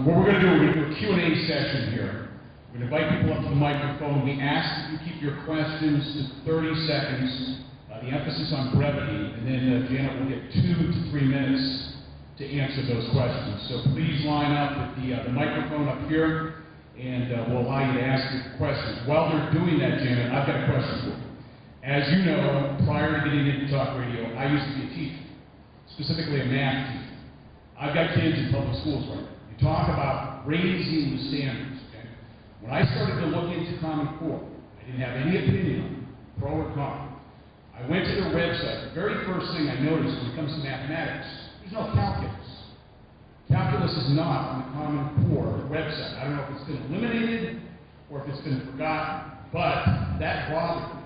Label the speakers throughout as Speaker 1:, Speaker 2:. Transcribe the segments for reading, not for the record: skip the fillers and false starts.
Speaker 1: What we're going to do, we're going to do a Q&A session here. We're going to invite people up to the microphone. We ask that you keep your questions to 30 seconds, the emphasis on brevity, and then Janet will get 2 to 3 minutes to answer those questions. So please line up at the microphone up here, and we'll allow you to ask your questions. While they're doing that, Janet, I've got a question for you. As you know, prior to getting into talk radio, I used to be a teacher, specifically a math teacher. I've got kids in public schools right now. You talk about raising the standards, okay? When I started to look into Common Core, I didn't have any opinion on it, pro or con. I went to their website. The very first thing I noticed when it comes to mathematics, there's no calculus. Calculus is not on the Common Core website. I don't know if it's been eliminated or if it's been forgotten, but that bothered me.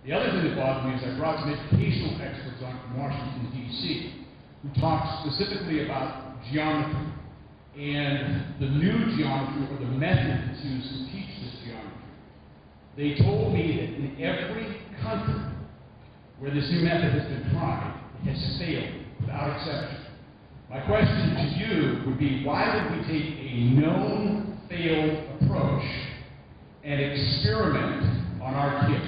Speaker 1: The other thing that bothered me is I brought some educational experts on from Washington, D.C., who talked specifically about geometry and the new geometry or the method that's used to teach this geometry. They told me that in every country where this new method has been tried, it has failed without exception. My question to you would be, why would we take a known failed approach and experiment on our kids?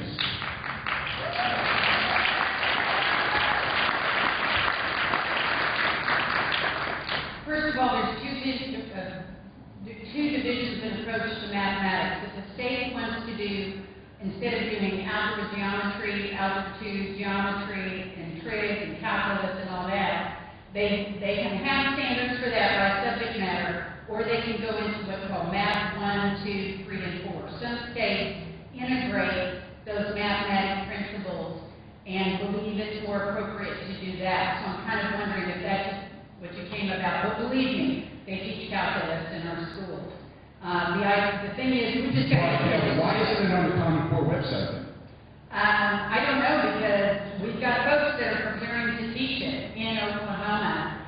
Speaker 2: First of all, there's two divisions in approach to mathematics. What the state wants to do, instead of doing algebra geometry, algebra 2 geometry, and trig and calculus and all that, they can have standards for that by subject matter, or they can go into what's called math 1, 2, 3, and 4. Some states integrate those mathematic principles and believe it's more appropriate to do that. So I'm kind of wondering if that's what you came about. But believe me, they teach calculus in our schools. The thing is, we just got to...
Speaker 1: Why isn't it on the Common Core website then?
Speaker 2: I don't know, because we've got folks that are preparing to teach it in Oklahoma,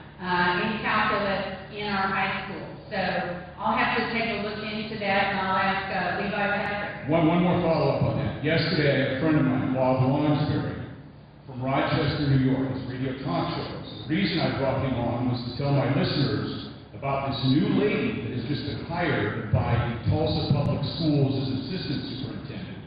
Speaker 2: in calculus, in our high school. So I'll have to take a look into that, and I'll ask Levi Patrick.
Speaker 1: One more follow-up on that. Yesterday, I had a friend of mine, Bob Lonsberry, from Rochester, New York, his radio talk show. So the reason I brought him on was to tell my listeners about this new lady that has just been hired by the Tulsa Public Schools as assistant superintendent.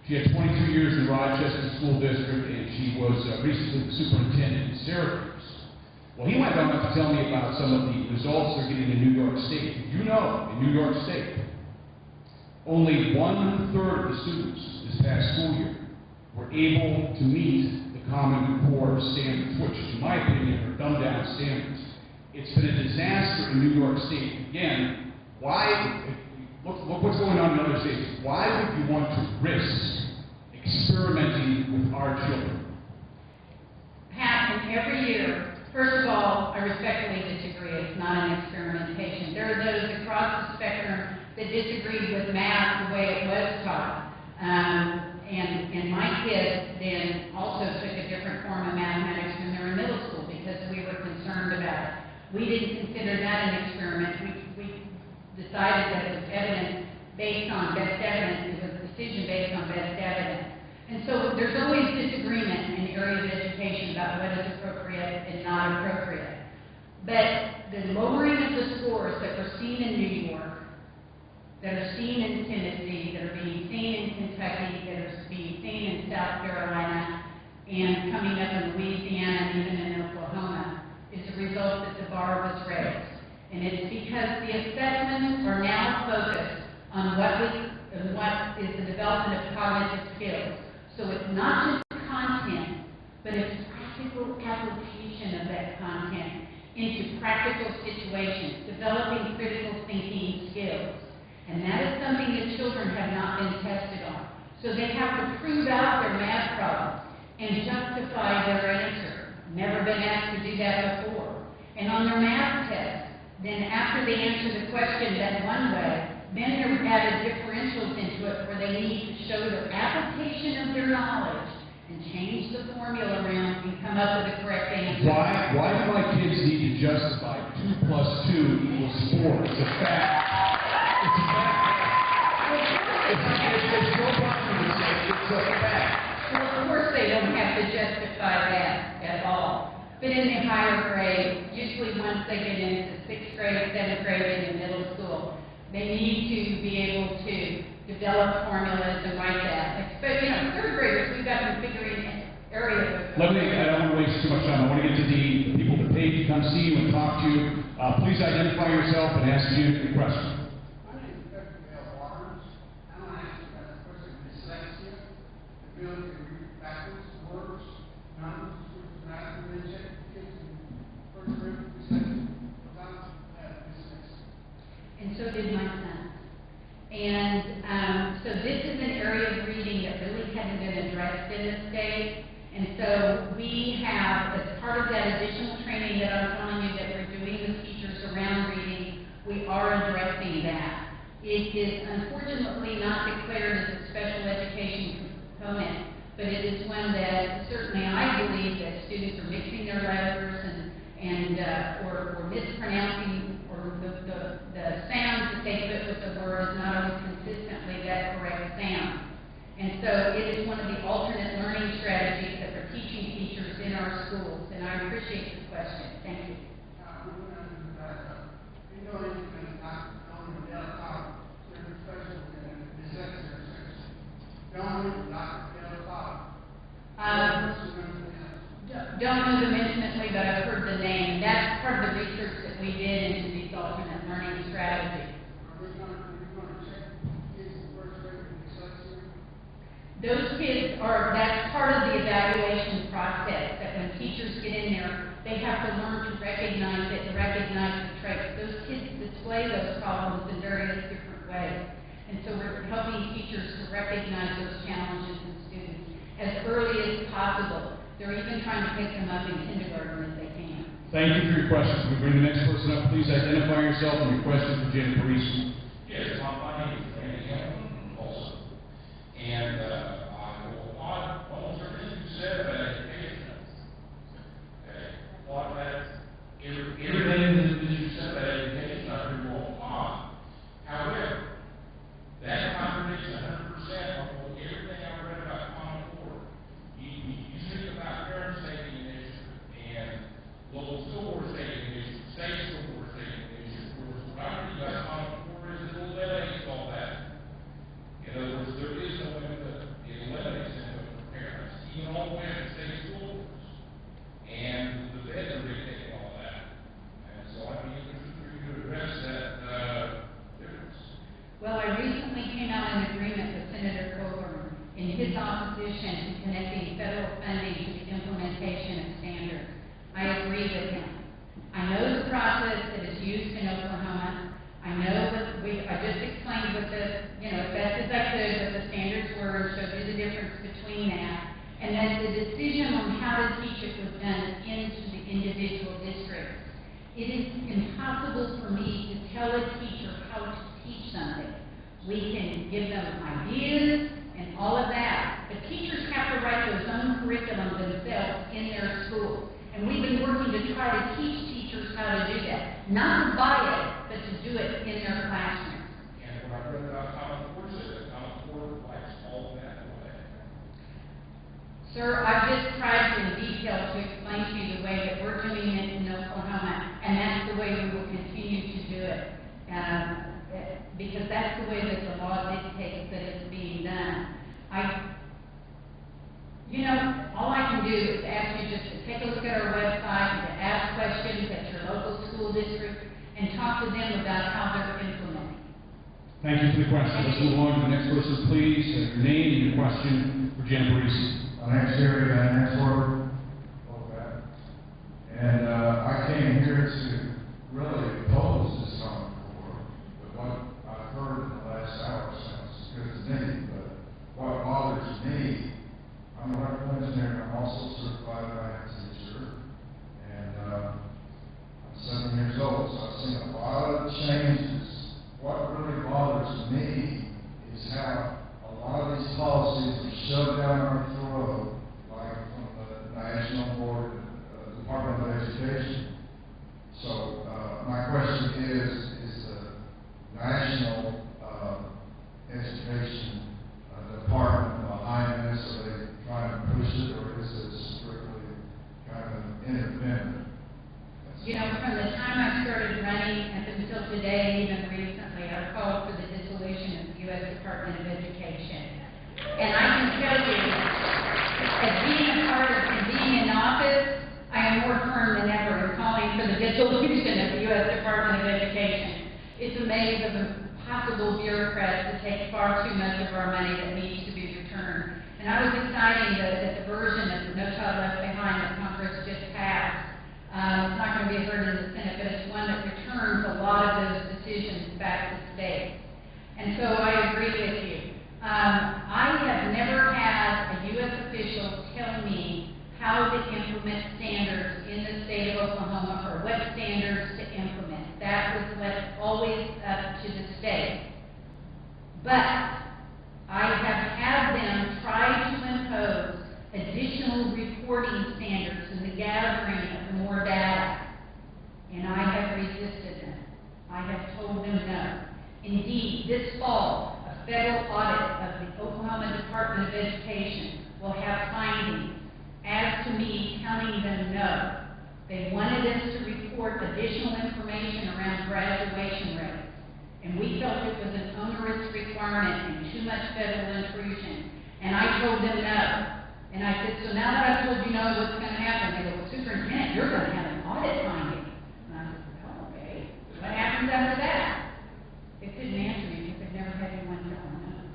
Speaker 1: She had 22 years in Rochester School District, and she was recently the superintendent in Syracuse. Well, he went on to tell me about some of the results they're getting in New York State. You know, in New York State, only 1/3 of the students this past school year were able to meet the Common Core standards, which, in my opinion, are dumbed-down standards. It's been a disaster in New York State. Again, look what's going on in other states. Why would you want to risk experimenting with our children?
Speaker 2: Pat, every year, first of all, I respectfully disagree. It's not an experimentation. There are those across the spectrum that disagree with math the way it was taught. And my kids then also took a different form of mathematics when they were in middle school because we were concerned about it. We didn't consider that an experiment. We decided that it was evidence based on best evidence. It was a decision based on best evidence. And so there's always disagreement in areas of education about what is appropriate and not appropriate. But the lowering of the scores that were seen in New York, that are seen in Tennessee, that are being seen in Kentucky, that are being seen in South Carolina, and coming up in Louisiana and even in Oklahoma, is a result that the bar was raised. And it's because the assessments are now focused on what is the development of cognitive skills. So it's not just content, but it's practical application of that content into practical situations, developing critical thinking skills. And that is something that children have not been tested on. So they have to prove out their math problems and justify their answer. Never been asked to do that before. And on their math test, then after they answer the question that one way, then they're added differentials into it where they need to show their application of their knowledge and change the formula around and come up with the correct answer.
Speaker 1: Why do my kids need to justify 2 + 2 = 4? It's a fact. It's a fact. It's no problem to say it's a fact.
Speaker 2: Well, of course they don't have to justify that at all. But in the higher grade, usually 1 once they get into sixth grade, seventh grade, and in middle school. They need to be able to develop formulas and write that. But, third graders, we've got them figuring areas.
Speaker 1: I don't want to waste too much time. I want to get to the people that paid to come see you and talk to you. Please identify yourself and ask you your question.
Speaker 3: My name is Dr. Bill Barnes. I want to ask you about the question of dyslexia, the ability to read backwards words, numbers, math, and then check kids in first grade dyslexia. Because I have dyslexia.
Speaker 2: And so did my son. And so this is an area of reading that really hasn't been addressed in the state. And so we have, as part of that additional training that I'm telling you that we're doing with teachers around reading, we are addressing that. It is unfortunately not declared as a special education component, but it is one that certainly I believe that students are mixing their letters or mispronouncing, or the sounds that they put with the word is not always consistently that correct sound. And so it is one of the alternate learning strategies that we're teaching teachers in our schools, and I appreciate the question. Thank you.
Speaker 3: You know anything about Dr. Del Cobb, certain special in dyslexia section? Dr. Del Cobb.
Speaker 2: Don't know them intimately, but I've heard the name. That's part of the research that we did into these alternate learning strategies.
Speaker 3: Are we going to check kids in first grade with dyslexia?
Speaker 2: Those kids that's part of the evaluation process, that when teachers get in there, they have to learn to recognize it and recognize the traits. Those kids display those problems in various different ways. And so we're helping teachers to recognize those challenges in students as early as possible. They're even trying to pick them up in kindergarten if they can.
Speaker 1: Thank you for your question. Can we bring the next person up? Please identify yourself and your question for Janet Barresi.
Speaker 4: Yes, my name is Randy Hamilton from Tulsa. And I will applaud almost everything you said about education. Okay, applaud that. Everything that you said about education, I pretty well applaud. However, that contradicts 100% of everything I've read about Common Core. You speak about parents taking initiative and local school boards taking initiative, state school boards taking initiative. Of course, what I read about Common Core is it eliminates all that. In other words, there is no input. It eliminates input from parents, even all the way up to state school boards. And the feds are dictating all that. And so I'd be interested for you to address that difference.
Speaker 2: Well, I recently came out in agreement with Senator Coburn in his opposition to connecting federal funding to the implementation of standards. I agree with him. I know the process that is used in Oklahoma. I know I just explained what as best as I could what the standards were and showed you the difference between that. And that the decision on how to teach it was done into the individual districts. It is impossible for me to tell a teacher how to teach something. We can give them ideas and all of that, but teachers have to write those own curriculum themselves in their schools. And we've been working to try to teach teachers how to do that. Not to buy it, but to do it in their classrooms.
Speaker 4: And what I read about Common Core says that Common Core likes all of that away.
Speaker 2: Sir, I've just tried in detail to explain to you the way that we're doing it in Oklahoma, and that's the way we will continue to do it. Because that's the way that the law dictates that it's being done. All I can do is ask you just to take a look at our website, to ask questions at your local school district, and talk to them about how they're implementing.
Speaker 1: Thank you for the question. Let's move on to the next person, please. Your name and your question for Janet Barresi.
Speaker 5: My name's Gary Van Nextworth. And I came here to really oppose this Common Core, but what I've heard in the last hour sounds good to me. But what bothers me, I'm an electrical engineer, I'm also certified math teacher, and I'm 7 years old, so I've seen a lot of changes. What really bothers me is how a lot of these policies are shoved down our throat, like from the
Speaker 2: dissolution of the U.S. Department of Education. It's a maze of impossible bureaucrats that take far too much of our money that needs to be returned. And I was excited that the version of No Child Left Behind that Congress just passed, it's not going to be heard in the Senate, but it's one that returns a lot of those decisions back to states. And so I agree with you. I have never had a U.S. official tell me how to implement standards in the state of Oklahoma or what standards to implement. That was left always up to the state. But I have had them try to impose additional reporting standards in the gathering of more data, and I have resisted them. I have told them no. Indeed, this fall, a federal audit of the Oklahoma Department of Education will have findings as to me telling them no. They wanted us to report additional information around graduation rates, and we felt it was an onerous requirement and too much federal intrusion. And I told them no. And I said, so now that I've told you no, what's going to happen? They go, well, Superintendent, you're going to have an audit finding. And I said, oh, okay. What happens after that? They couldn't answer me because they've never had anyone tell them no.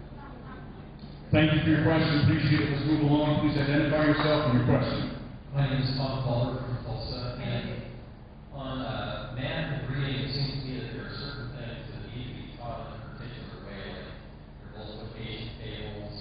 Speaker 1: Thank you for your question. Appreciate it. Let's move along. Please identify yourself and your question.
Speaker 6: My name is Tom Butler from Tulsa,
Speaker 2: Thank you.
Speaker 6: and on math and reading, it seems to me that there are certain things that need to be taught in a particular way, like your multiplication tables,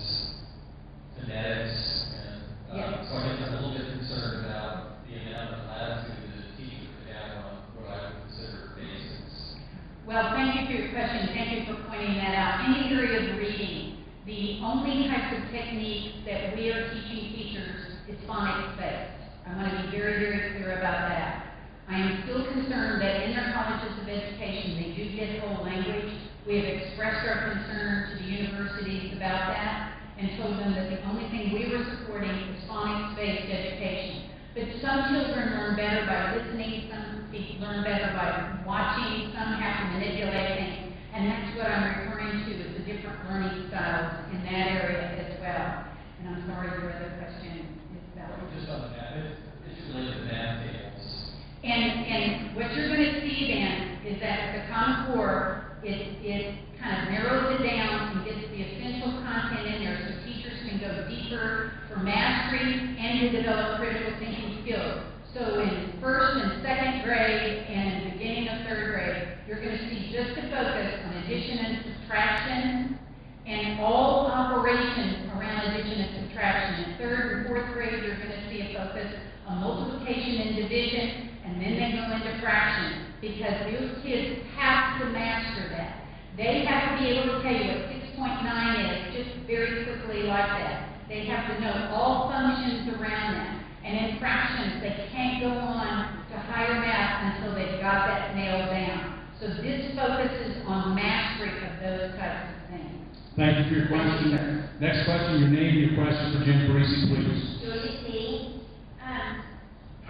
Speaker 6: phonetics, and
Speaker 2: Yes.
Speaker 6: so I guess I'm a little bit concerned about the amount of latitude that a teacher could have on what I would consider basics.
Speaker 2: Well, thank you for your question. Thank you for pointing that out. In the area of reading, the only types of techniques that we are teaching teachers is phonics-based. I want to be very, very clear about that. I am still concerned that in their colleges of education, they do get whole language. We have expressed our concern to the universities about that and told them that the only thing we were supporting is phonics-based education. But some children learn better by listening, some learn better by watching, some have to manipulate things, and that's what I'm referring to as the different learning styles in that area as well. And I'm sorry, your other question is about.
Speaker 6: Just on the math, it's related to math tables.
Speaker 2: And what you're going to see then is that the Common Core, it kind of narrows it down and gets the essential content in there so teachers can go deeper for mastery and to develop critical thinking skills. So in first and second grade and in the beginning of third grade, you're going to see just a focus on addition and subtraction and all operations around addition and subtraction. In third and fourth grade, you're going to see a focus on multiplication and division, and then they go into fraction, because those kids have to master that. They have to be able to tell you what 6.9 is, just very quickly like that. They have to know all functions around that. And in fractions, they can't go on to higher math until they've got that nailed down. So this focuses on mastery of those types of things.
Speaker 1: Thank you for your question. Next question, your name and your question for Jen Barresi, please.
Speaker 7: Julie C.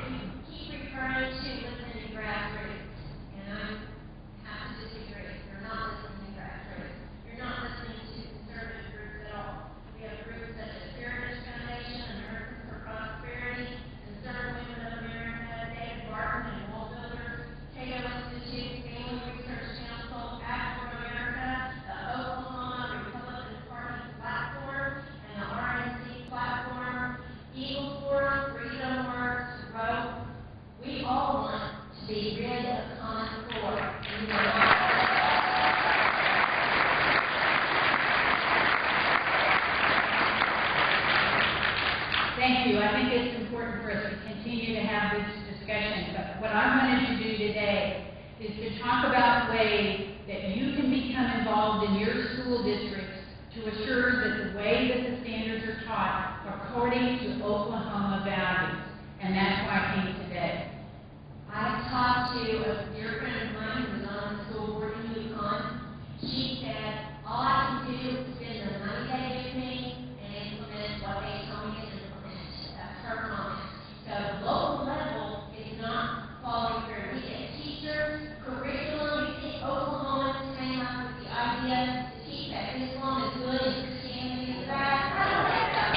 Speaker 7: You keep referring to listening to grassroots, and I have to disagree. You're not listening to grassroots. You're not listening to conservative groups at all. We have groups such as Heritage Foundation, Americans for Prosperity, Concerned Women of America, David Barton and Wall Builders, Cato Institute, Family Research Council, Afro America, the Oklahoma Republican Party platform, and the RNC platform, Eagle Force, Freedom Works, Rope. We all want to be rid of Common Core. And we want
Speaker 2: Thank you. I think it's important for us to continue to have this discussion. But what I wanted to do today is to talk about ways that you can become involved in your school districts to assure that the way that the standards are taught are according to Oklahoma values. And that's why I came today.
Speaker 7: I talked to a dear friend of mine who was on the school board in Yukon. She said, all I can do is spend the money they give me and implement what they tell me to implement. That's her comment. So the local level is not following through. We get teachers, curriculum, we think Oklahoma came up with the idea to teach that Islam is good and Christianity is bad. I don't think so.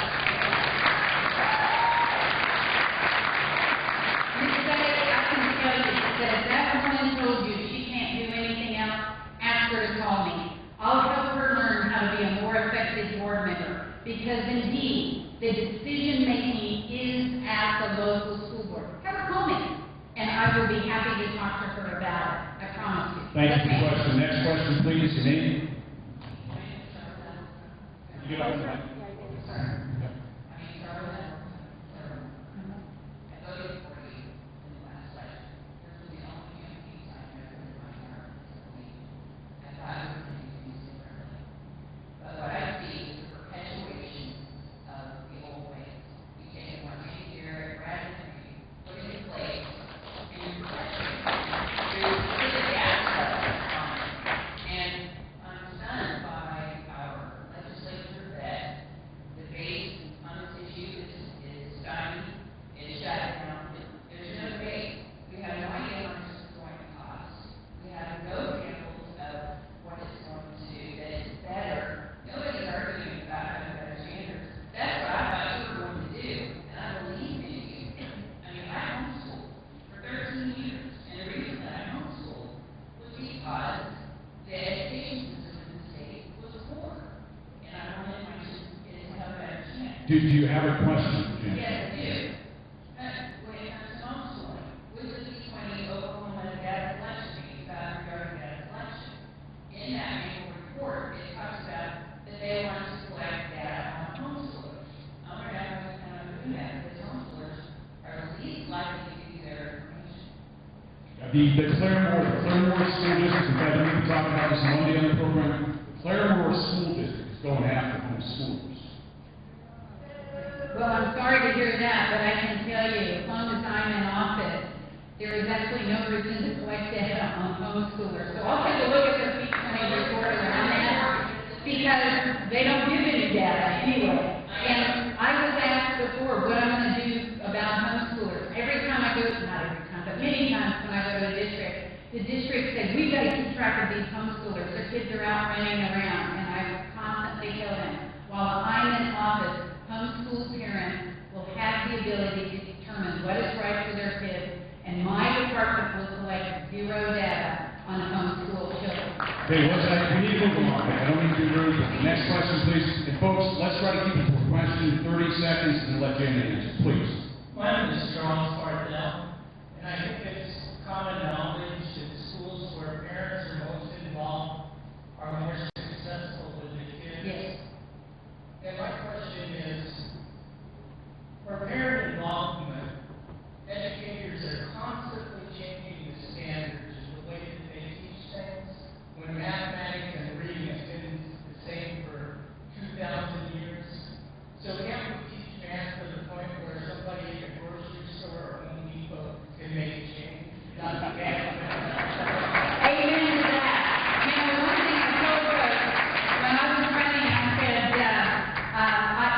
Speaker 2: because indeed, the decision-making is at the local school board. Have her call me, and I will be happy to talk to her about it, I promise you.
Speaker 1: Thank you for the
Speaker 2: Yes, ma'am.
Speaker 1: question. Next question, please, your name? You get up on the mic. Yep.
Speaker 8: But what I see is the perpetuation of the old ways. You take one here, gradually, put it in place, and you perpetuate it. There's a gap stuff. And I'm stunned by our legislature that debate on this issue is stymied, is shut down. There's no debate. We have no idea how much this is going to cost. We have no examples of what it's going to do that is better. Nobody's arguing about having better standards. That's what I thought you were going to do, and I believe in you. I mean, I homeschooled for 13 years, and the reason that I homeschooled was because the education system in the state was poor, and I wanted my kids to have a better chance.
Speaker 1: Do you have a question, Virginia?
Speaker 8: Yes, I do. When it comes to homeschooling, with the T20 Oklahoma data collection, regarding data collection, in that annual report, it talks about that they want to collect data on homeschoolers. I wonder how they're going to do that, because homeschoolers are the least likely to give you their information.
Speaker 1: The Claremore School District, in fact, we talked about this Monday on the program. The Claremore School District is going after homeschoolers.
Speaker 2: Well, I'm sorry to hear that, but I can tell you, as long as I'm in office, there is absolutely no reason to collect data on homeschoolers. So I'll take a look at their P20 report around that, because they don't give any data anyway. And I was asked before what I'm going to do about homeschoolers. Every time I go, not every time, but many times when I go to the district says, we've got to keep track of these homeschoolers. Their kids are out running around, and I constantly tell them, while I'm in office, homeschool parents will have the ability to determine what is right for their kids, and my department will collect zero data on homeschool children.
Speaker 1: Okay, we need to move along. I don't mean to be rude, but the next question, please. And folks, let's try to keep it to a question, 30 seconds, and let Janet answer, please.
Speaker 9: One of the strong part now, and I think it's common knowledge that schools where parents are most involved are more successful with the kids.
Speaker 2: Yes.
Speaker 9: And my question is, for parent involvement, educators are constantly changing the standards in the way that they teach things. When mathematics and reading have been the same for 2,000 years. So can't we teach math to the point where somebody at a grocery store or Home Depot can make a change? Not the math.
Speaker 2: Amen to that. You know, one thing I told folks, when I was running, I said,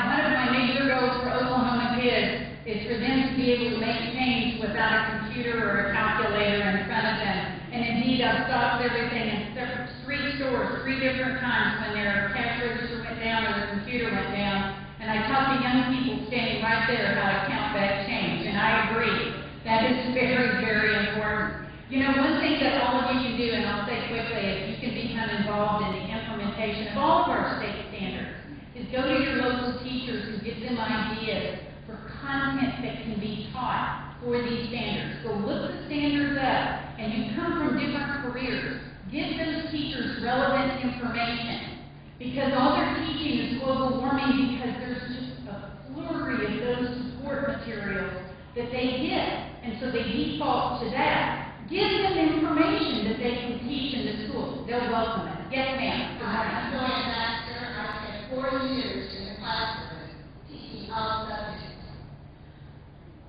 Speaker 2: one of my major goals for Oklahoma kids is for them to be able to make change without a computer or a calculator in front of them. And indeed, I've stopped everything in 3 stores, 3 different times when their cash register went down or the computer went down. And I taught the young people standing right there how to count that change. And I agree. That is very, very important. You know, one thing that all of you can do, and I'll say quickly, is you can become involved in the implementation of all of our state standards, is go to your local teachers and give them ideas for content that can be taught for these standards. Go look the standards up, and you come from different careers. Give those teachers relevant information, because all they're teaching is global warming, because there's just a flurry of those support materials that they get, and so they default to that. Give them information that they can teach in the schools. They'll welcome it. Yes, ma'am. Good
Speaker 7: I'm
Speaker 2: morning.
Speaker 7: going back there, I spent 4 years in the classroom teaching all subjects.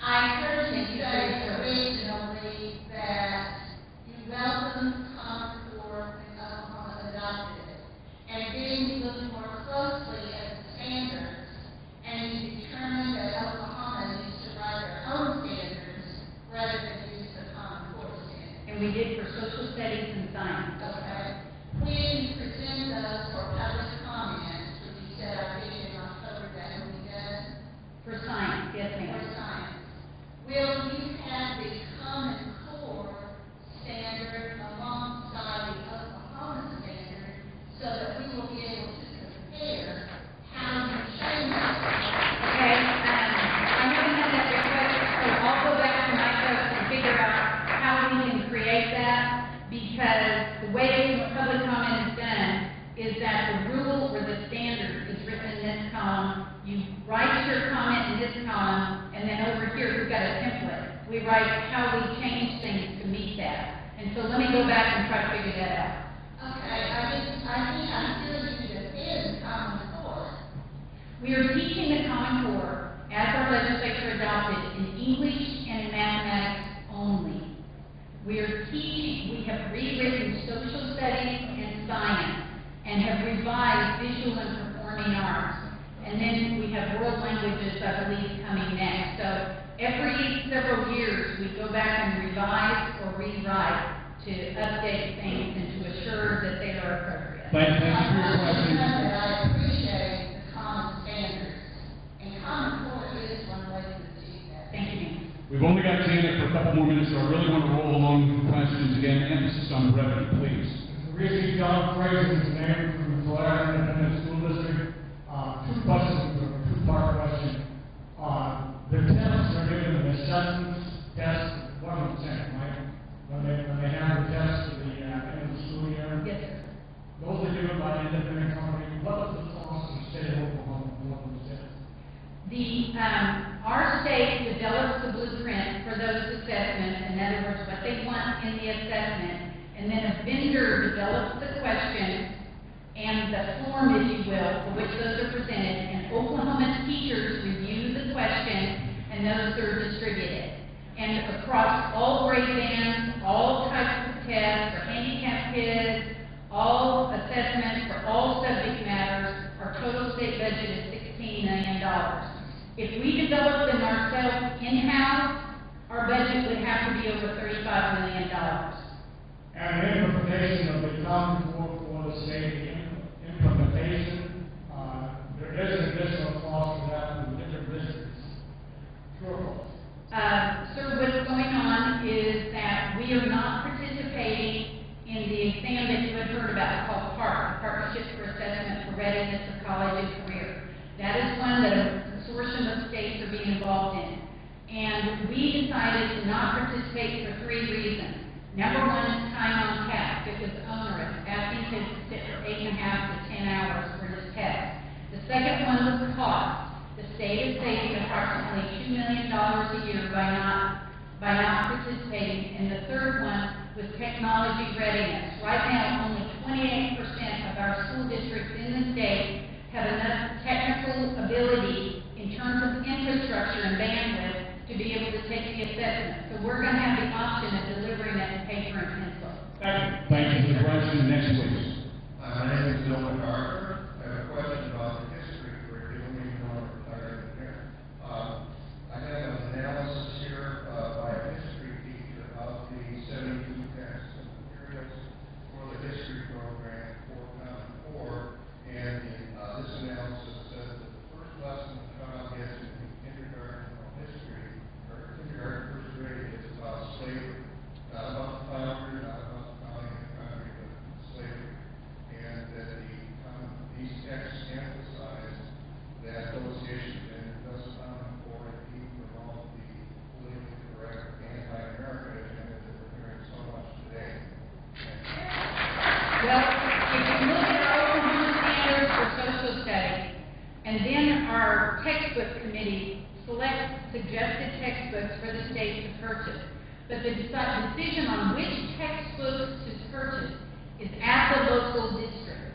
Speaker 7: I heard you say originally that you welcomed Common Core when Oklahoma adopted it, and then you looked more closely at the standards, and you determined that Oklahoma needs to write their own standards rather than use the Common Core standards.
Speaker 2: And we did for social studies and science.
Speaker 7: Okay. When you present those for public comment, which you said I think in October that will be done
Speaker 2: For science, yes,
Speaker 7: for
Speaker 2: ma'am.
Speaker 7: science, will you have the Common Core standard alongside the Oklahoma standard so that we will be able to compare how you
Speaker 2: rewrite how we change things to meet that. And so let me go back and try to figure that out.
Speaker 7: Okay, I think I'm still using the thin Common Core.
Speaker 2: We are teaching the Common Core, as our legislature adopted, in English and in mathematics only. We have rewritten social studies and science, and have revised visual and performing arts. And then we have world languages, I believe, coming next. So every several years, we go back and revise or rewrite to update things and to assure that they are appropriate.
Speaker 1: Thank you for your
Speaker 7: I
Speaker 1: question.
Speaker 7: appreciate the common standards, and Common Core is one way to achieve that.
Speaker 2: Thank you, ma'am.
Speaker 1: We've only got Janet for a couple more minutes, so I really want to roll along with the questions again. Emphasis on brevity, please.
Speaker 10: Barresi, John Fraser, is the name from the Tulsa Independent School District. Two questions, or two-part question. The tests are given, the assessments, tests, 1%, right? When they have the tests for the end of the school year.
Speaker 2: Yes, sir.
Speaker 10: Those are given by an independent company. What is the cost of the state of Oklahoma for those tests?
Speaker 2: Our state develops the blueprint for those assessments, in other words, what they want in the assessment, and then a vendor develops the questions and the form, if you will, for which those are presented, and Oklahoma teachers review the questions, and those are distributed. And across all grade bands, all types of tests, for handicapped kids, all assessments for all subject matters, our total state budget is $16 million. If we develop them ourselves in-house, our budget would have to be over $35 million.
Speaker 10: And the implementation of the Common Core for the state implementation, there is an additional cost for that for the different districts. True.
Speaker 2: Sir, what's going on is that we are not participating in the exam that you had heard about called PARC, Partnership for Assessment for Readiness of College and Career. That is one that a consortium of states are being involved in. And we decided to not participate for 3 reasons. Number one is time on task. It was onerous, asking kids to sit for 8.5 to 10 hours for this test. The second one was cost. The state is saving approximately $2 million a year by not participating. And the third one was technology readiness. Right now, only 28% of our school districts in the state have enough technical ability in terms of infrastructure and bandwidth to be able to take the assessment. So we're going to have the option of delivering that in paper and pencil.
Speaker 1: Thank you for the question. Next, please.
Speaker 5: My name is Bill McArthur. I have a question about the history curriculum, even though I'm retired parent. I have an analysis here by a history teacher of the 72 texts and materials for the history program for Common Core, and this analysis says that the first lesson the child gets in kindergarten history, or kindergarten first grade, is about slavery. Not about the founders, not about the founding of the country, but slavery. And that these texts emphasize that those issues, and it does Common Core indeed from all of the politically correct anti-American agenda that we're hearing so much today.
Speaker 2: Well, if you look at our Oklahoma standards for social studies, and then our textbook committee selects suggested textbooks for the state to purchase. But the decision on which textbooks to purchase is at the local district,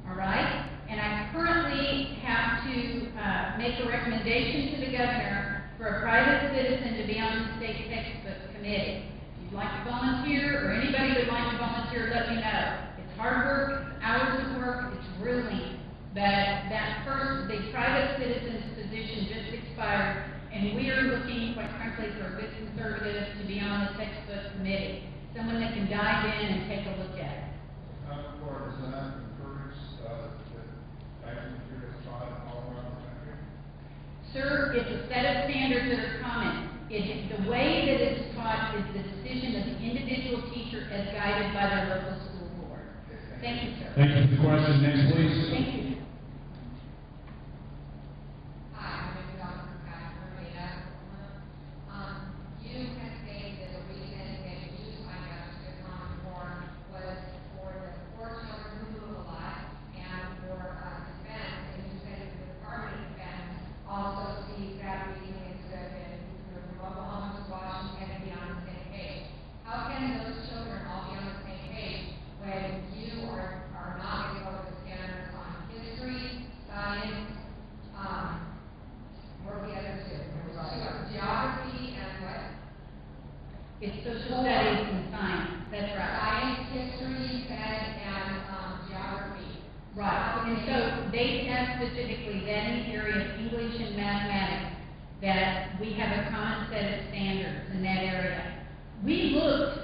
Speaker 2: all right? And I currently have to make a recommendation to the governor for a private citizen to be on the state textbook committee. If you'd like to volunteer, or anybody would like to volunteer, let me know. It's hard work, it's hours of work, it's grueling. But the private citizen's position just expired, and we are looking, quite frankly, for a good conservative to be on the textbook committee. Someone that can dive in and take a look at it.
Speaker 5: Common Core does not encourage that type of materials taught all around the country.
Speaker 2: Sir, it's a set of standards that are common. The way that it's taught is the decision of the individual teacher as guided by their local school board. Thank you, sir.
Speaker 1: Thank you for the question. Next, please.
Speaker 2: Thank you.
Speaker 8: Hi, I'm Dr. Catherine Rita. You had stated that the reason that you signed up to the Common Core was for the poor children who move a lot and for defense, and you said the Department of Defense also sees that reason as good, and from Oklahoma to Washington and beyond.
Speaker 2: It's social studies and science, that's right.
Speaker 7: Science, history, and geography.
Speaker 2: Right, and so they test specifically that in the area of English and mathematics, that we have a common set of standards in that area. We looked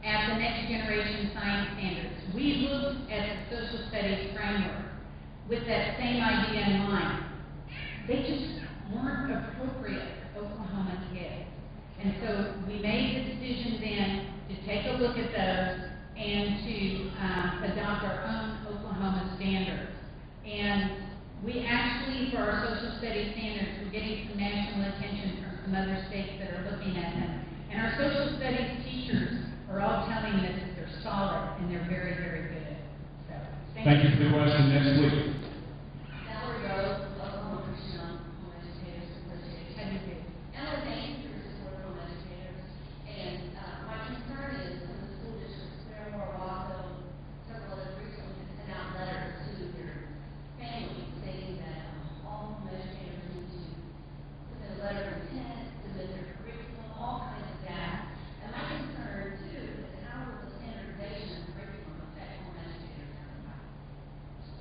Speaker 2: at the next generation science standards. We looked at the social studies framework with that same idea in mind. They just weren't appropriate for Oklahoma kids. And so we made the decision then to take a look at those and to adopt our own Oklahoma standards. And we actually, for our social studies standards, we're getting some national attention from some other states that are looking at them. And our social studies teachers are all telling us that they're solid and they're very, very good. So,
Speaker 1: Thank you for the question. Next week.
Speaker 8: Valerie Rose, Oklahoma Christian Home Educators Association.
Speaker 2: How do you do?
Speaker 8: Ellen, thank you for your support of home educators. And my concern is some of the school districts, Claremore, Wasso, several other recently have sent out letters to their families stating that all home educators need to put their letter of intent, submit their curriculum, all kinds of that. And my concern too is how will the standardization of curriculum affect home educators down the line?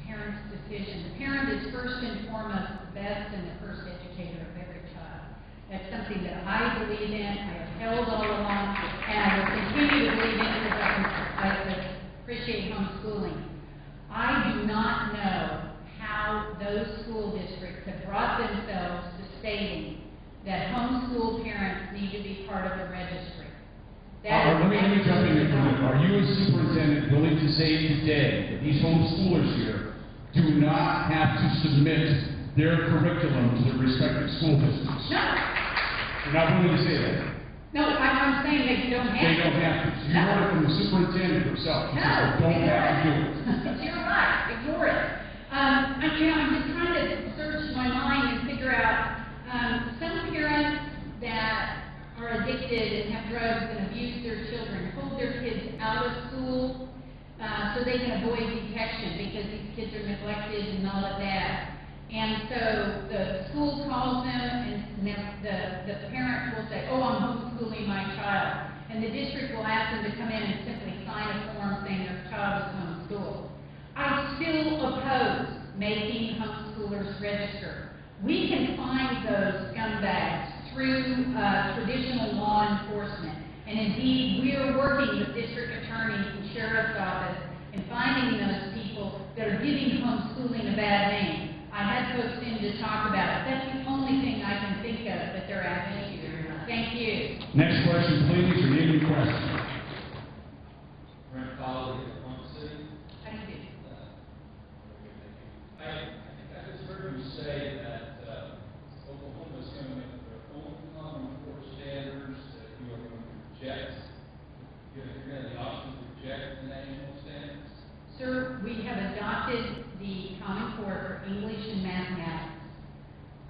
Speaker 2: Parent's decision. The parent is first and foremost the best and the first educator of every child. That's something that I believe in, I have held all along, and I will continue to believe in because I appreciate homeschooling. I do not know how those school districts have brought themselves to stating that homeschool parents need to be part of the registry.
Speaker 1: Let me jump in here for a minute. Are you as superintendent willing to say today that these homeschoolers here do not have to submit their curriculum to their respective school districts?
Speaker 2: No,
Speaker 1: You're not willing to say that?
Speaker 2: no, I'm saying they don't have to.
Speaker 1: They don't have to. So you heard it from the superintendent herself. She says
Speaker 2: No,
Speaker 1: they don't
Speaker 2: ignore
Speaker 1: have to do
Speaker 2: it.
Speaker 1: it.
Speaker 2: You're right, ignore it. I'm just trying to search my mind and figure out, some parents that are addicted and have drugs and abuse their children, hold their kids out of school, so they can avoid detection because these kids are neglected and all of that. And so the school calls them and the parent will say, oh, I'm homeschooling my child. And the district will ask them to come in and simply sign a form saying their child is homeschooled. I still oppose making homeschoolers register. We can find those scumbags through traditional law enforcement. And indeed, we are working with district attorneys and sheriff's office and finding those people that are giving homeschooling a bad name. I had folks in to talk about it. That's the only thing I can think of that they're asking you. Thank you.
Speaker 1: Next question, please. Your name and question.
Speaker 6: Brent Colley, Oklahoma City.
Speaker 2: How do you do?
Speaker 6: I think I just heard you say that Oklahoma is going to make their own common core standards that you are going to reject. You're going to have the option to reject the national standards.
Speaker 2: Sir, we have adopted the Common Core for English and mathematics.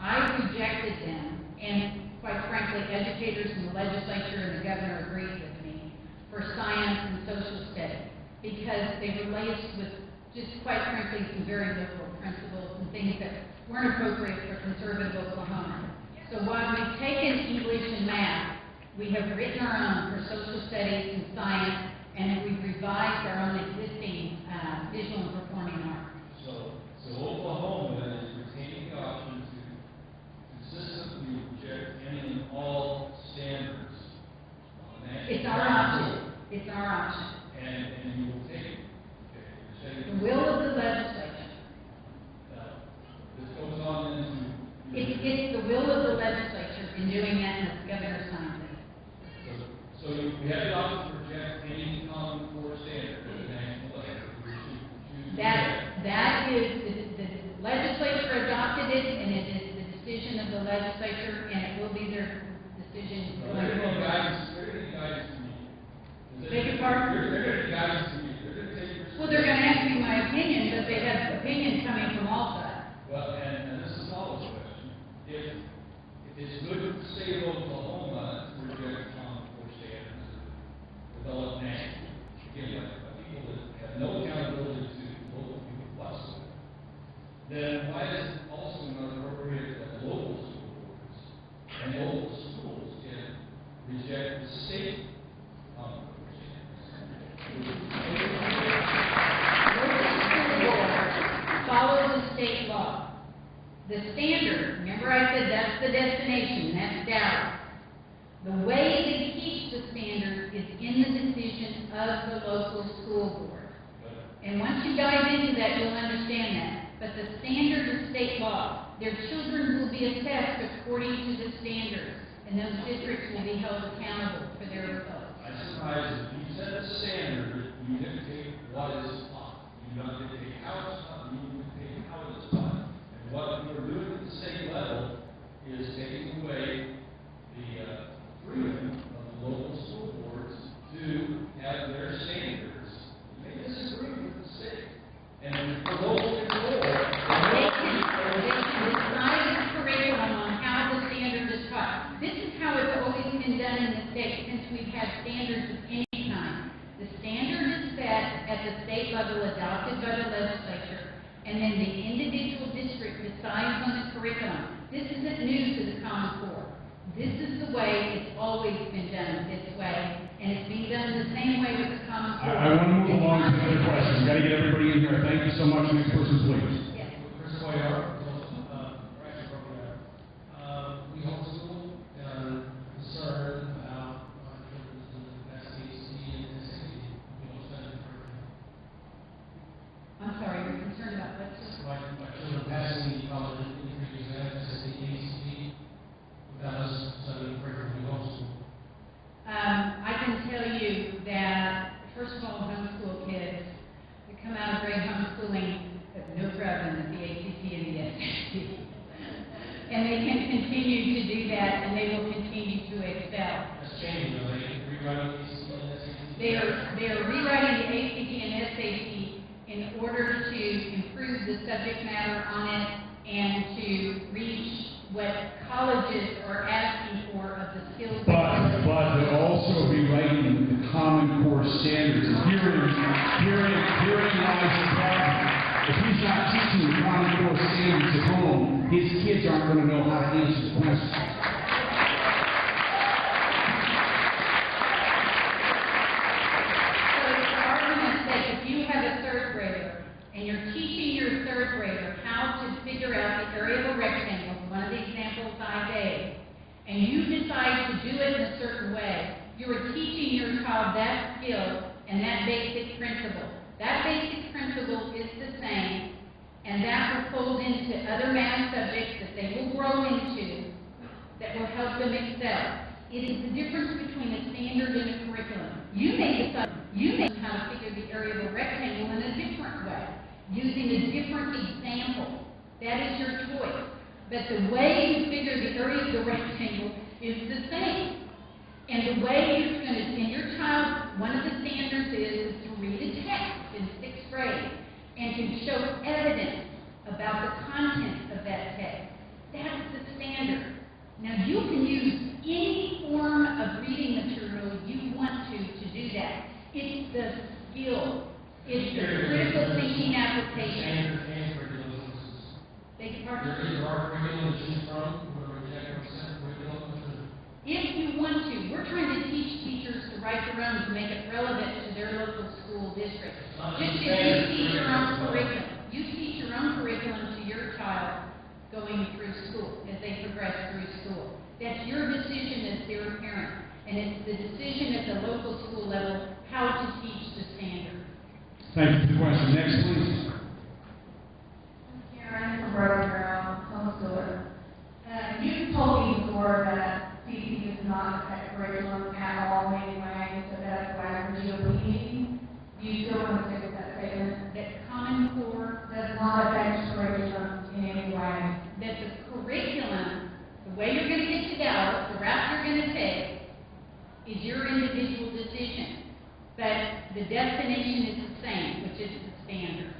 Speaker 2: I rejected them, and quite frankly, educators in the legislature and the governor agreed with me for science and social studies, because they were laced with just quite frankly some very liberal principles and things that weren't appropriate for conservative Oklahoma. So while we've taken English and math, we have written our own for social studies and science, and we've revised our own existing visual and performing arts.
Speaker 6: So Oklahoma is retaining the option to consistently reject any and all standards on the national.
Speaker 2: It's our option. It's our option.
Speaker 6: And you will take it. Okay, you're saying.
Speaker 2: The will of the legislature.
Speaker 6: This goes on into.
Speaker 2: It's the will of the legislature in doing that, and the governor signs it.
Speaker 6: So we have the option to reject any common core standard at the national level.
Speaker 2: That is, the legislature adopted it, and it is the decision of the legislature, and it will be their decision
Speaker 6: They're
Speaker 2: going
Speaker 6: going to
Speaker 2: forward.
Speaker 6: give guidance to me.
Speaker 2: Beg your pardon?
Speaker 6: They're going to give guidance to me. They're going to take your.
Speaker 2: Well, they're gonna ask me my opinion, but they have opinions coming from all sides.
Speaker 6: Well, and this is Paul's question. If it's good for the state of Oklahoma
Speaker 2: the destination, that's Dallas. The way they teach the standards is in the decision of the local school board. And once you dive into that, you'll understand that. But the standard is state law. Their children will be assessed according to the standards, and those districts will be held accountable for their results.
Speaker 6: I surmise if you set a standard, you dictate what is taught. You don't dictate how it's taught, you dictate how it's taught. And what we're doing at the state level is taking away the freedom of the local school boards to have their standards. They disagree with the state. And for local control,
Speaker 2: They can decide the curriculum on how the standard is taught. This is how it's always been done in the state since we've had standards of any kind. The standard is set at the state level, adopted by the legislature, and then the individual district decides on the curriculum. This isn't new to the Common Core. This is the way it's always been done this way, and it's being done the same way with the Common Core.
Speaker 1: I want to move along to the other questions. Got to get everybody in here. Thank you so much. Next person, please.
Speaker 2: Yes.
Speaker 11: Chris Boyer, we homeschool and concerned about my children's SAT and SAT. We don't spend it for
Speaker 2: I'm sorry, you're concerned about what?
Speaker 11: my children passing the college entry exam, SAT, ACT, without us studying curriculum. We homeschool.
Speaker 2: I can tell you that, first of all, homeschool kids that come out of great homeschooling have no problem with the ACT and the SAT. And they can continue to do that, and they will continue to excel.
Speaker 11: That's changing, though. They rewriting ACT and SAT.
Speaker 2: They are rewriting the ACT and SAT in order to improve the subject matter on it and to reach what colleges are asking for of the skills.
Speaker 1: But they're also rewriting the Common Core standards. And herein lies the problem. If he's not teaching the Common Core standards at home, his kids aren't going to know how to answer the question.
Speaker 2: So for argument's sake, if you have a third grader and you're teaching your third grader how to figure out the area of a rectangle, one of the examples I gave, and you decide to do it in a certain way, you are teaching your child that skill and that basic principle. That basic principle is the same, and that will fold into other math subjects that they will grow into that will help them excel. It is the difference between a standard and a curriculum. You may decide how to figure the area of a rectangle in a different way, using a different example. That is your choice. But the way you figure the area of the rectangle is the same. And the way you're going to, and your child, one of the standards is to read a text in 6th grade and to show evidence about the content of that text. That's the standard. Now, you can use any form of reading material you want to do that. It's the skill. It's the critical thinking application.
Speaker 11: And curriculum.
Speaker 2: Beg your pardon?
Speaker 11: There is our curriculum to choose from, where we check our set curriculum.
Speaker 2: If you want to, we're trying to teach teachers to write their own to make it relevant to their local school district. Just as you teach your own curriculum. You teach your own curriculum to your child going through school, as they progress through school. That's your decision as their parent. And it's the decision at the local school level how to teach the standard.
Speaker 1: Thank you for the question. Next, please.
Speaker 12: Karen from Roseville, homeschooler. You told me before that CC does not affect curriculum at all in any way, so that's why we're GOP. Do you still want to stick with that statement?
Speaker 2: That Common Core,
Speaker 12: Does not affect curriculum in any way.
Speaker 2: that the curriculum, the way you're going to get to Dallas, the route you're going to take, is your individual decision. But the destination is the same, which is the standard.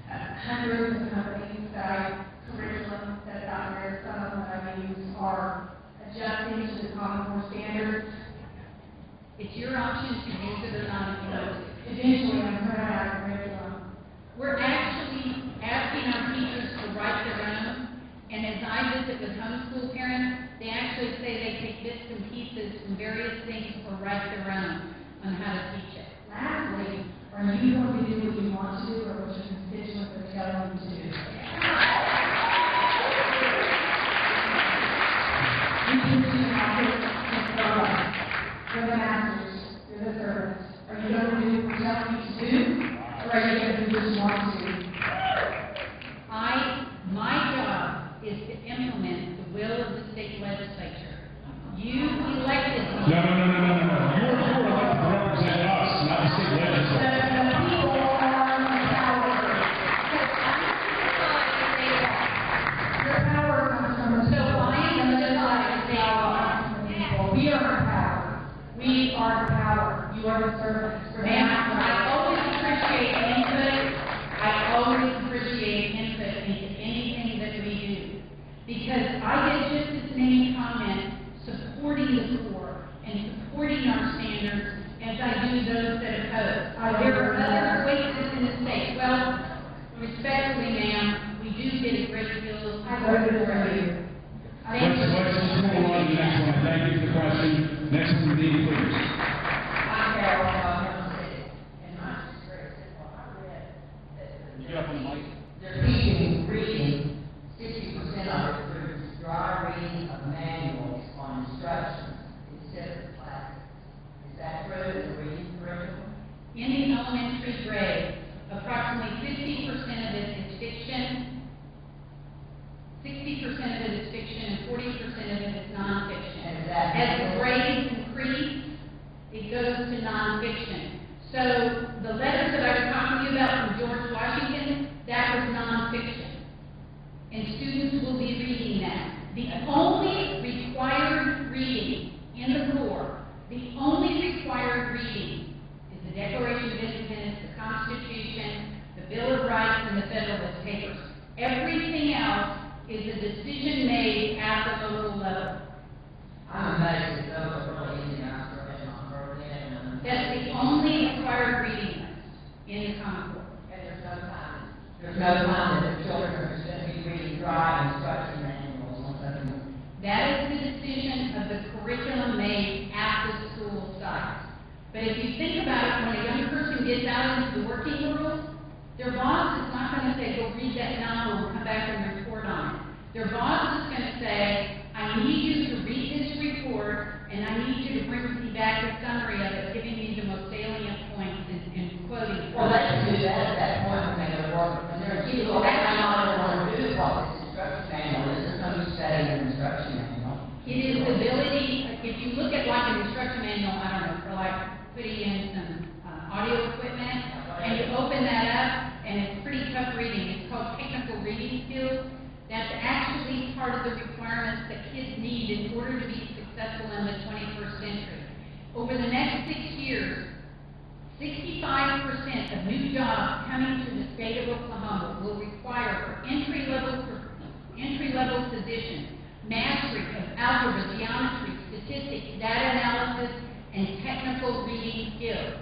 Speaker 12: Hundreds of companies that curriculum that's out there, some of them that I use are adjusting to the Common Core standards.
Speaker 2: It's your option to use it or not if you want to.
Speaker 12: Eventually, I'm going to have curriculum.
Speaker 2: We're actually asking our teachers to write their own, and as I visit with homeschool parents, they actually say they take bits and pieces from various things or write their own on how to teach it.
Speaker 12: Lastly, are you going to do what you want to do or what your constituents are telling you to do? You're the masters, you're the servants. Are you going to do what we're telling you to do, or are you going to do what you want to do?
Speaker 2: My job is to implement the will of the state legislature. You elected me.
Speaker 1: No. You're elected to represent us, not the state legislature.
Speaker 12: The people are the power. Your power comes from the
Speaker 2: So
Speaker 12: people.
Speaker 2: I am
Speaker 12: And
Speaker 2: the
Speaker 12: legislative power comes from the people. We are the power. We are the power. You are the servants.
Speaker 2: Ma'am, I always appreciate input. I always appreciate input into anything that we do. Because I get just as many comments supporting the Corps and supporting our standards as I do those that oppose. There are other places in the state. Well, respectfully, ma'am, we do get a great deal of
Speaker 12: I
Speaker 2: support
Speaker 12: voted for
Speaker 2: from
Speaker 12: you.
Speaker 2: you. Thank you.
Speaker 1: Let's move on to the next one. Thank you for the question. Next one, Dean, please.
Speaker 8: I'm Carol, from City, and mine's just very simple. I read that
Speaker 1: You get up on the mic.
Speaker 8: they're teaching reading, 60% of it through dry reading of manuals on instructions instead of classes. Is that true, the reading curriculum?
Speaker 2: In the elementary grade, approximately 50% of it is fiction, 60% of it is fiction, and 40% of it is nonfiction.
Speaker 8: And is that-
Speaker 2: As the grades increase, it goes to nonfiction. So the letters that I was talking to you about from George Washington, that was nonfiction. And students will be reading that. The only required reading in the Corps, the only required reading is the Declaration of Independence, the Constitution, the Bill of Rights, and the Federalist Papers. Everything else is a decision made at the local level.
Speaker 8: I'm amazed that those are really easy, and I've not heard that, and
Speaker 2: That's the only required reading list in the Common Core.
Speaker 8: and there's no time that the children are going to be reading dry instruction manuals on something.
Speaker 2: That is the decision of the curriculum made at the school site. But if you think about it, when a young person gets out into the working world, their boss is not going to say, go read that novel and come back and report on it. Their boss is going to say, I need you to read this report, and I need you to bring me back a summary of it, giving me the most salient points and quoting.
Speaker 8: Well, they can do that at that point when they go to work, when they're in school, they might not want to do what this instruction manual is, there's no use studying an instruction manual.
Speaker 2: It is the ability, if you look at like an instruction manual, I don't know, for like putting in some audio equipment, and you open that up, and it's pretty tough reading, it's called technical reading skills. That's actually part of the requirements that kids need in order to be successful in the 21st century. Over the next 6 years, 65% of new jobs coming to the state of Oklahoma will require for entry-level positions, mastery of algebra, geometry, statistics, data analysis, and technical reading skills.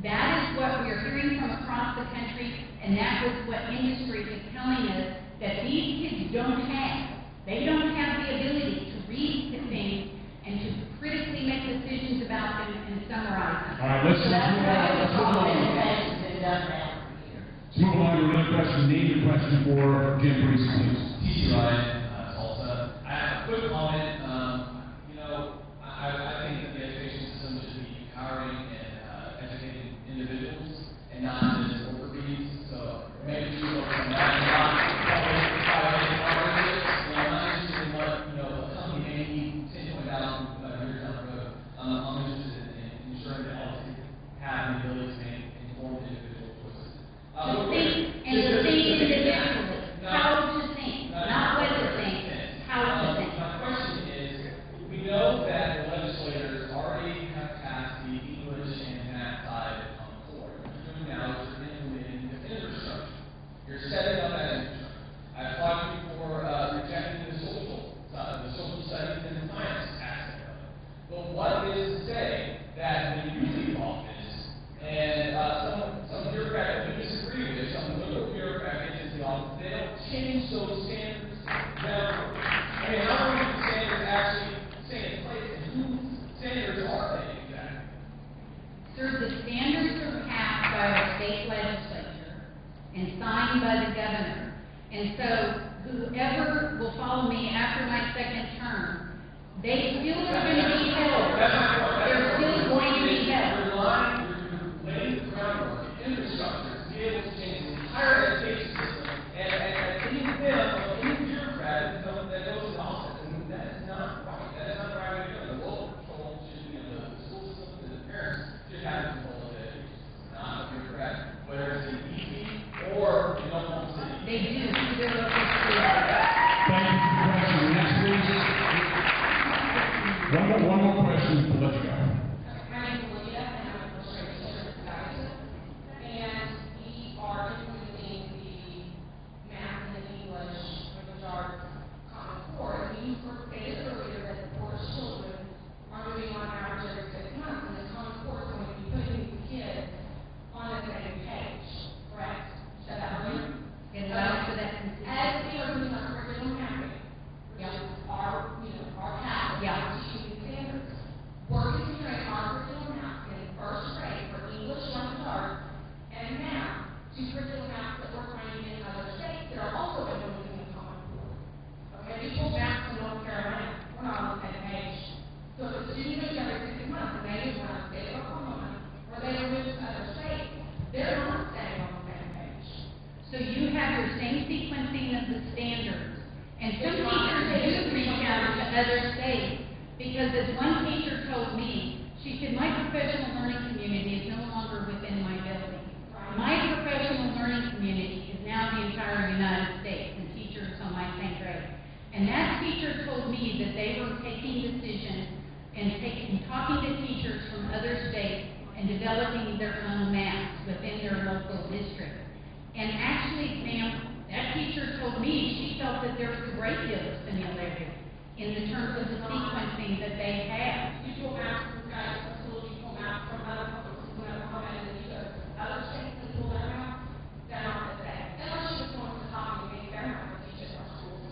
Speaker 2: That is what we are hearing from across the country, and that was what industry is telling us that these kids don't have. They don't have the ability to read the things and to critically make decisions about them and summarize them.
Speaker 1: All right, let's
Speaker 8: So that's
Speaker 1: move
Speaker 8: why
Speaker 1: on.
Speaker 8: the
Speaker 1: Let's move
Speaker 8: problem
Speaker 1: on.
Speaker 8: is that it's been done now for years.
Speaker 1: Let's move on to another question. Name your question for Jim Breeze, please.
Speaker 6: TC Ryan, Tulsa. I have a quick comment. I think that the education system should be empowering and educating individuals and not just worker bees. So maybe you look from that and not interested in what, a company may need 10, 20,000 years down the road. I'm interested in ensuring that all kids have the ability to make informed individual choices.
Speaker 2: To think and to think individually, how to think, not what to think, how to think.
Speaker 6: My question is, we know that the legislators already have passed the English and math side on the core. What you're doing now is you're implementing the infrastructure. You're setting up that infrastructure. I've talked before, rejecting the social side, the social studies and the science aspect of it. But what is to say that when you leave office and some bureaucrat that we disagree with, some little bureaucrat gets into the office, they don't change those standards down. I mean, how are these standards actually stay in place, and whose standards are they exactly?
Speaker 2: Sir, the standards are passed by our state legislature and signed by the governor. And so whoever will follow me after my second term, they still are going to be held. They're still the standards. And some teachers do reach out to other states, because as one teacher told me, she said, my professional learning community is no longer within my building. My professional learning community is now the entire United States, and teachers on my same grade. And that teacher told me that they were taking decisions and talking to teachers from other states and developing their own maps within their local district. And actually, ma'am, that teacher told me she felt that there was a great deal of similarity in the terms of the sequencing that they have.
Speaker 7: You pull out from guys from schools, you pull out from other public schools, and come in and you go, other states and pull them out, they're not the same. Unless you just want to talk and make them have to teach at our schools.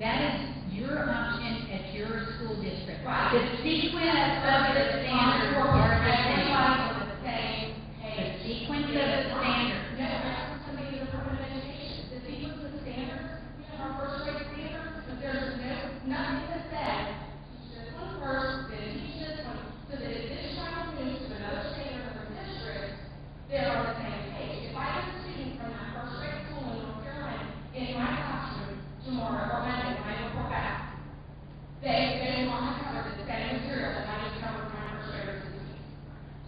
Speaker 2: That is your option at your school district.
Speaker 7: Right.
Speaker 2: The sequence of the standards are the same.
Speaker 7: Everybody's on the same
Speaker 2: The
Speaker 7: page.
Speaker 2: sequence of the standards.
Speaker 7: No, that's what somebody in the Department of Education, the sequence of standards, our first grade standards, but there's nothing that says, teach this one first, then teach this one, so that if this child moves to another standard or district, they're on the same page. If I have a student from that first grade school in North Carolina in my classroom tomorrow or Monday when I report back, they will have covered the same material that I just covered my first graders this week.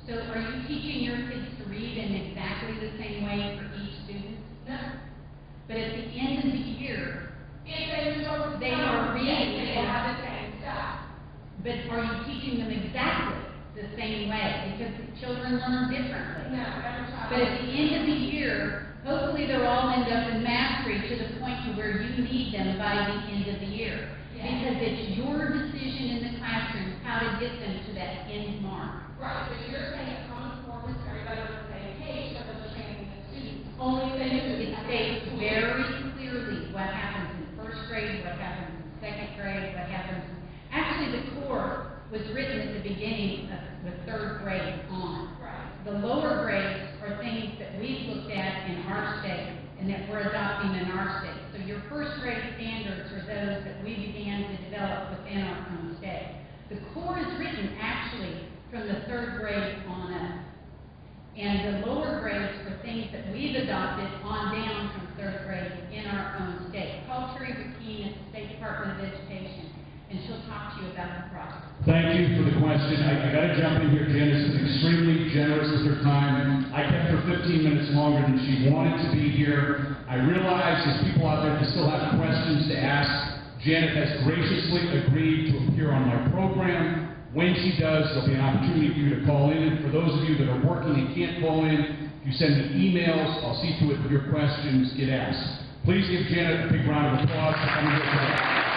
Speaker 2: So are you teaching your kids to read in exactly the same way for each student?
Speaker 7: No.
Speaker 2: But at the end of the year,
Speaker 7: If they move over to
Speaker 2: They are reading
Speaker 7: they
Speaker 2: it.
Speaker 7: will have the same stuff.
Speaker 2: but are you teaching them exactly the same way? Because the children learn differently.
Speaker 7: No, every child.
Speaker 2: But at the end of the year, hopefully they'll all end up in mastery to the point to where you need them by the end of the year.
Speaker 7: Yeah.
Speaker 2: Because it's your decision in the classroom how to get them to that end mark.
Speaker 7: Right, but you're saying a common core is everybody on the same page, so they're training the students. Only if they do
Speaker 2: It states very clearly what happens in first grade, what happens in second grade, what happens. Actually, the core was written at the beginning of the third grade on.
Speaker 7: Right.
Speaker 2: The lower grades are things that we've looked at in our state and that we're adopting in our state. So your first grade standards are those that we began to develop within our own state. The core is written actually from the third grade on up. And the lower grades are things that we've adopted on down from third grade in our own state. Call Terry McKean at the State Department of Education, and she'll talk to you about the process.
Speaker 1: Thank you for the question. I gotta jump in here. Janice is extremely generous with her time. I kept her 15 minutes longer than she wanted to be here. I realize there's people out there that still have questions to ask. Janet has graciously agreed to appear on my program. When she does, there'll be an opportunity for you to call in. And for those of you that are working and can't call in, if you send me emails, I'll see to it that your questions get asked. Please give Janet a big round of applause for coming here today.